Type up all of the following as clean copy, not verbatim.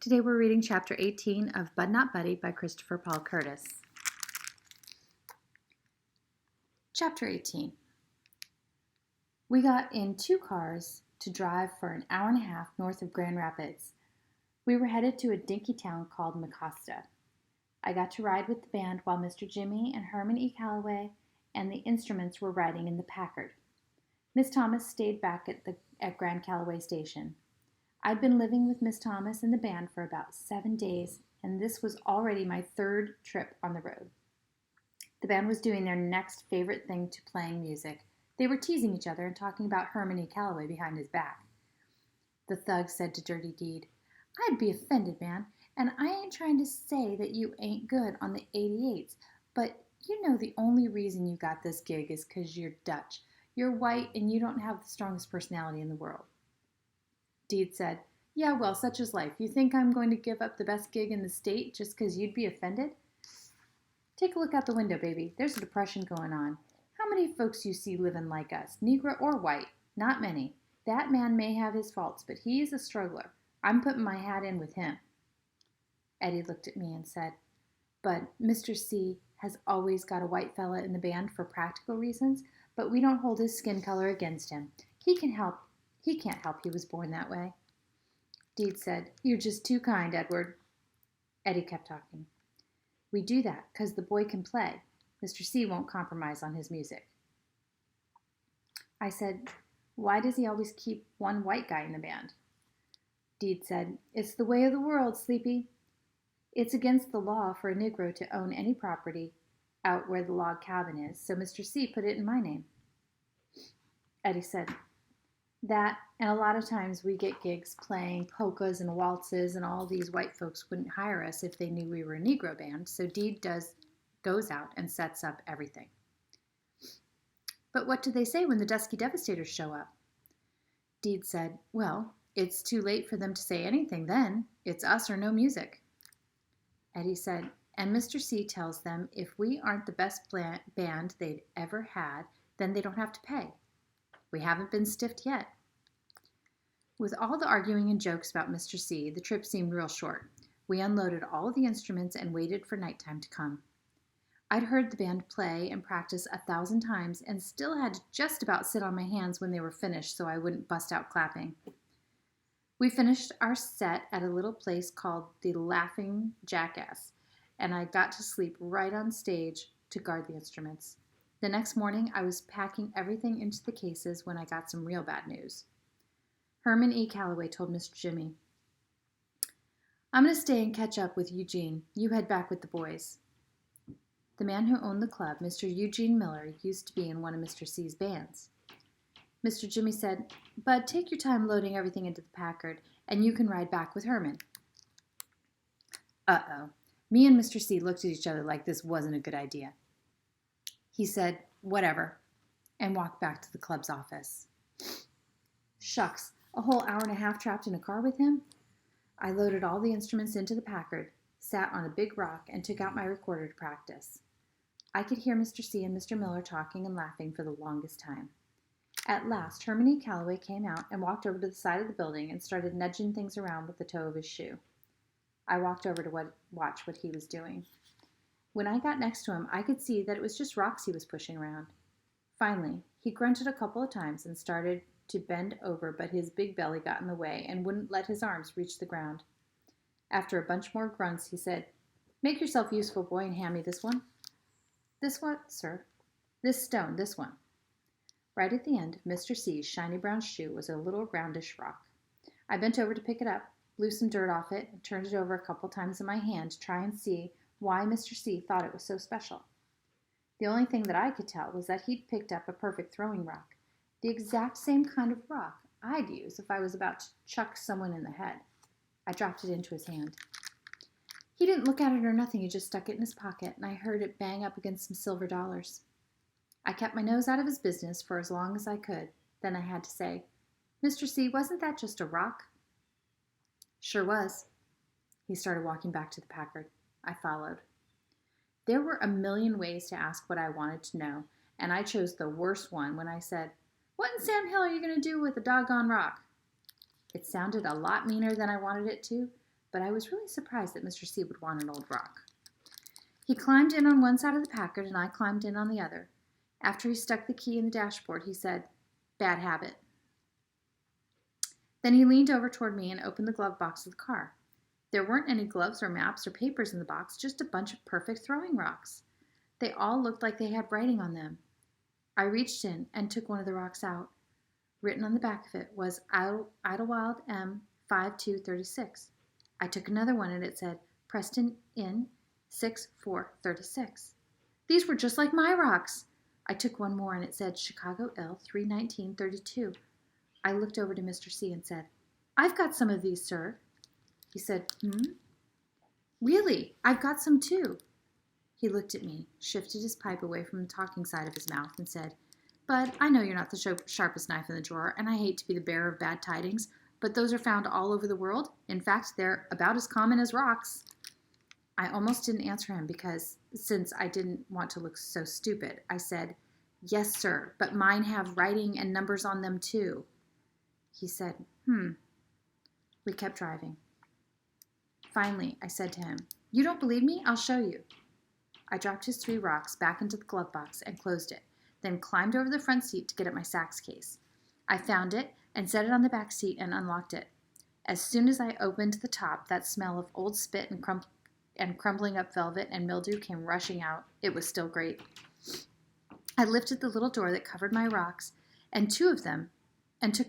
Today we're reading Chapter 18 of Bud Not Buddy by Christopher Paul Curtis. Chapter 18. We got in 2 cars to drive for an hour and a half north of Grand Rapids. We were headed to a dinky town called Mecosta. I got to ride with the band while Mr. Jimmy and Herman E. Calloway and the instruments were riding in the Packard. Miss Thomas stayed back at Grand Calloway Station. I'd been living with Miss Thomas and the band for about 7 days, and this was already my 3rd trip on the road. The band was doing their next favorite thing to playing music. They were teasing each other and talking about Herman E. Calloway behind his back. The thug said to Dirty Deed, "I'd be offended, man, and I ain't trying to say that you ain't good on the 88s, but you know the only reason you got this gig is 'cause you're Dutch. You're white and you don't have the strongest personality in the world." Deed said, "Yeah, well, such is life. You think I'm going to give up the best gig in the state just 'cause you'd be offended? Take a look out the window, baby. There's a depression going on. How many folks you see living like us, Negro or white? Not many. That man may have his faults, but he's a struggler. I'm putting my hat in with him." Eddie looked at me and said, "But Mr. C has always got a white fella in the band for practical reasons, but we don't hold his skin color against him. He can't help he was born that way." Deed said, "You're just too kind, Edward." Eddie kept talking. "We do that 'cause the boy can play. Mr. C won't compromise on his music." I said, "Why does he always keep one white guy in the band?" Deed said, "It's the way of the world, Sleepy. It's against the law for a Negro to own any property out where the log cabin is, so Mr. C put it in my name." Eddie said, "That, and a lot of times we get gigs playing polkas and waltzes, and all these white folks wouldn't hire us if they knew we were a Negro band, so Deed goes out and sets up everything." "But what do they say when the Dusky Devastators show up?" Deed said, "Well, it's too late for them to say anything then. It's us or no music." Eddie said, "And Mr. C tells them if we aren't the best band they'd ever had, then they don't have to pay. We haven't been stiffed yet." With all the arguing and jokes about Mr. C, the trip seemed real short. We unloaded all of the instruments and waited for nighttime to come. I'd heard the band play and practice 1,000 times and still had to just about sit on my hands when they were finished so I wouldn't bust out clapping. We finished our set at a little place called the Laughing Jackass, and I got to sleep right on stage to guard the instruments. The next morning, I was packing everything into the cases when I got some real bad news. Herman E. Calloway told Mr. Jimmy, "I'm going to stay and catch up with Eugene. You head back with the boys." The man who owned the club, Mr. Eugene Miller, used to be in one of Mr. C's bands. Mr. Jimmy said, "Bud, take your time loading everything into the Packard, and you can ride back with Herman." Uh-oh. Me and Mr. C looked at each other like this wasn't a good idea. He said, "Whatever," and walked back to the club's office. Shucks, a whole hour and a half trapped in a car with him? I loaded all the instruments into the Packard, sat on a big rock, and took out my recorder to practice. I could hear Mr. C and Mr. Miller talking and laughing for the longest time. At last, Herman E. Calloway came out and walked over to the side of the building and started nudging things around with the toe of his shoe. I walked over to watch what he was doing. When I got next to him, I could see that it was just rocks he was pushing around. Finally, he grunted a couple of times and started to bend over, but his big belly got in the way and wouldn't let his arms reach the ground. After a bunch more grunts, he said, "Make yourself useful, boy, and hand me this one." "This what, sir?" "This stone, this one." Right at the end of Mr. C's shiny brown shoe was a little roundish rock. I bent over to pick it up, blew some dirt off it, and turned it over a couple times in my hand to try and see why Mr. C thought it was so special. The only thing that I could tell was that he'd picked up a perfect throwing rock, the exact same kind of rock I'd use if I was about to chuck someone in the head. I dropped it into his hand. He didn't look at it or nothing, he just stuck it in his pocket, and I heard it bang up against some silver dollars. I kept my nose out of his business for as long as I could. Then I had to say, "Mr. C, wasn't that just a rock?" "Sure was." He started walking back to the Packard. I followed. There were a million ways to ask what I wanted to know, and I chose the worst one when I said, "What in Sam Hill are you going to do with a doggone rock?" It sounded a lot meaner than I wanted it to, but I was really surprised that Mr. C would want an old rock. He climbed in on one side of the Packard, and I climbed in on the other. After he stuck the key in the dashboard, he said, "Bad habit." Then he leaned over toward me and opened the glove box of the car. There weren't any gloves or maps or papers in the box, just a bunch of perfect throwing rocks. They all looked like they had writing on them. I reached in and took one of the rocks out. Written on the back of it was Idlewild M. 5236. I took another one and it said Preston Inn 6436. These were just like my rocks. I took one more and it said Chicago Ill 31932. I looked over to Mr. C and said, "I've got some of these, sir." He said, "Really? I've got some too." He looked at me, shifted his pipe away from the talking side of his mouth, and said, "Bud, I know you're not the sharpest knife in the drawer, and I hate to be the bearer of bad tidings, but those are found all over the world. In fact, they're about as common as rocks." I almost didn't answer him because, since I didn't want to look so stupid, I said, "Yes, sir, but mine have writing and numbers on them too." He said, We kept driving. Finally, I said to him, "You don't believe me? I'll show you." I dropped his 3 rocks back into the glove box and closed it, then climbed over the front seat to get at my sax case. I found it and set it on the back seat and unlocked it. As soon as I opened the top, that smell of old spit and crumbling up velvet and mildew came rushing out. It was still great. I lifted the little door that covered my rocks and took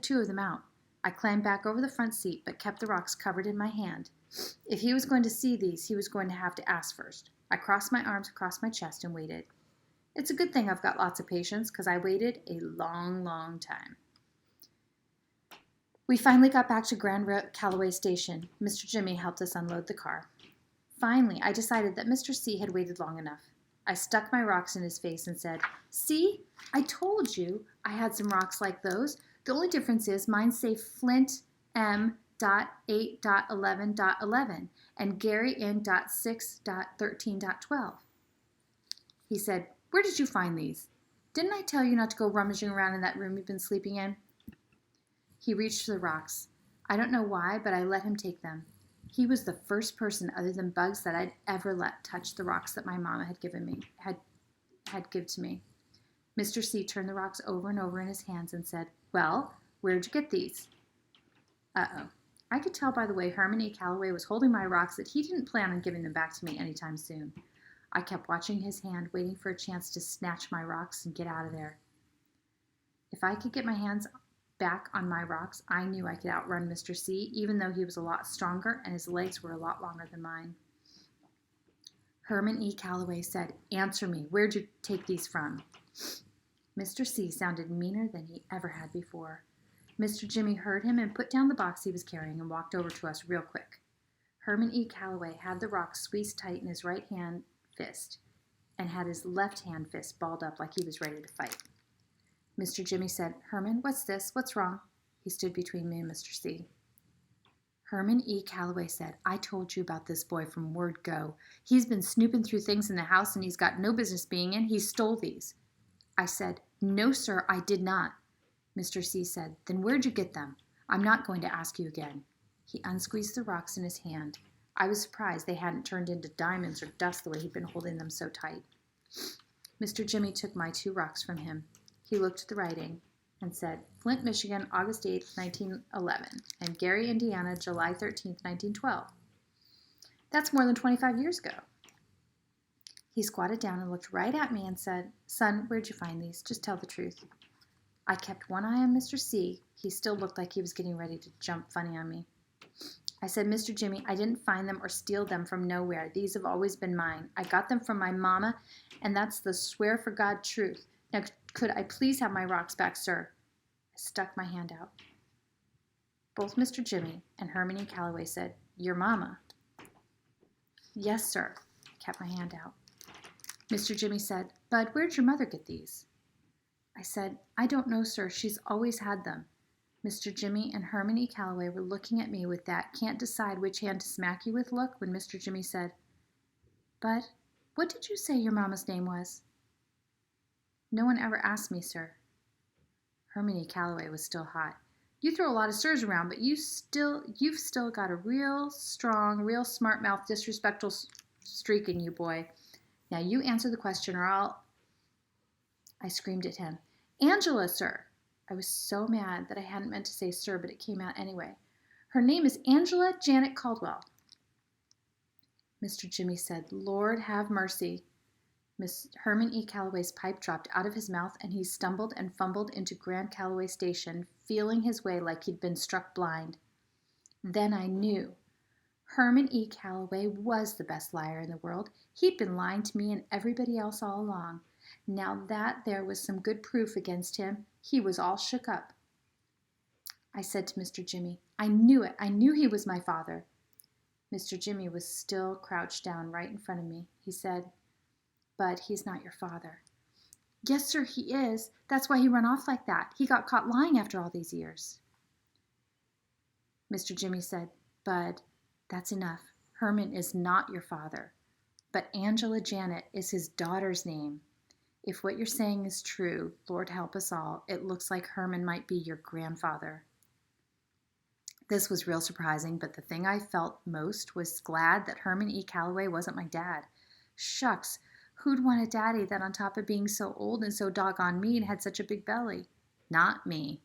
2 of them out. I climbed back over the front seat, but kept the rocks covered in my hand. If he was going to see these, he was going to have to ask first. I crossed my arms across my chest and waited. It's a good thing I've got lots of patience, because I waited a long, long time. We finally got back to Grand Calloway Station. Mr. Jimmy helped us unload the car. Finally, I decided that Mr. C had waited long enough. I stuck my rocks in his face and said, "See, I told you I had some rocks like those. The only difference is mine say Flint M.8.11.11 and Gary N.6.13.12. He said, "Where did you find these? Didn't I tell you not to go rummaging around in that room you've been sleeping in?" He reached for the rocks. I don't know why, but I let him take them. He was the first person other than Bugs that I'd ever let touch the rocks that my mama had given to me. Mr. C turned the rocks over and over in his hands and said, "Well, where'd you get these?" Uh-oh. I could tell by the way Herman E. Calloway was holding my rocks that he didn't plan on giving them back to me anytime soon. I kept watching his hand, waiting for a chance to snatch my rocks and get out of there. If I could get my hands back on my rocks, I knew I could outrun Mr. C, even though he was a lot stronger and his legs were a lot longer than mine. Herman E. Calloway said, "Answer me. Where'd you take these from?" Mr. C sounded meaner than he ever had before. Mr. Jimmy heard him and put down the box he was carrying and walked over to us real quick. Herman E. Calloway had the rocks squeezed tight in his right hand fist and had his left hand fist balled up like he was ready to fight. Mr. Jimmy said, "Herman, what's this? What's wrong?" He stood between me and Mr. C. Herman E. Calloway said, "I told you about this boy from word go. He's been snooping through things in the house and he's got no business being in. He stole these." I said, "No, sir, I did not." Mr. C said, "Then where'd you get them? I'm not going to ask you again." He unsqueezed the rocks in his hand. I was surprised they hadn't turned into diamonds or dust the way he'd been holding them so tight. Mr. Jimmy took my 2 rocks from him. He looked at the writing and said, "Flint, Michigan, August 8th, 1911, and Gary, Indiana, July 13th, 1912. That's more than 25 years ago. He squatted down and looked right at me and said, "Son, where'd you find these? Just tell the truth." I kept one eye on Mr. C. He still looked like he was getting ready to jump funny on me. I said, "Mr. Jimmy, I didn't find them or steal them from nowhere. These have always been mine. I got them from my mama, and that's the swear for God truth. Now, could I please have my rocks back, sir?" I stuck my hand out. Both Mr. Jimmy and Herman E. Calloway said, "Your mama?" "Yes, sir." I kept my hand out. Mr. Jimmy said, "Bud, where'd your mother get these?" I said, "I don't know, sir. She's always had them." Mr. Jimmy and Herman E. Calloway were looking at me with that can't decide which hand to smack you with look when Mr. Jimmy said, "Bud, what did you say your mama's name was?" "No one ever asked me, sir." Herman E. Calloway was still hot. You throw a lot of sirs around, but you've still got a real strong, real smart mouth, disrespectful streak in you, boy. Now you answer the question or I screamed at him. Angela, sir. I was so mad that I hadn't meant to say sir, but it came out anyway. Her name is Angela Janet Caldwell. Mr. Jimmy said, Lord have mercy. Miss Herman E. Calloway's pipe dropped out of his mouth, and he stumbled and fumbled into Grand Calloway Station, feeling his way like he'd been struck blind. Then I knew. Herman E. Calloway was the best liar in the world. He'd been lying to me and everybody else all along. Now that there was some good proof against him, he was all shook up. I said to Mr. Jimmy, I knew it. I knew he was my father. Mr. Jimmy was still crouched down right in front of me. He said, But he's not your father. Yes, sir, he is. That's why he ran off like that. He got caught lying after all these years. Mr. Jimmy said, Bud, that's enough. Herman is not your father. But Angela Janet is his daughter's name. If what you're saying is true, Lord help us all, it looks like Herman might be your grandfather. This was real surprising, but the thing I felt most was glad that Herman E. Calloway wasn't my dad. Shucks, who'd want a daddy that on top of being so old and so doggone mean had such a big belly? Not me.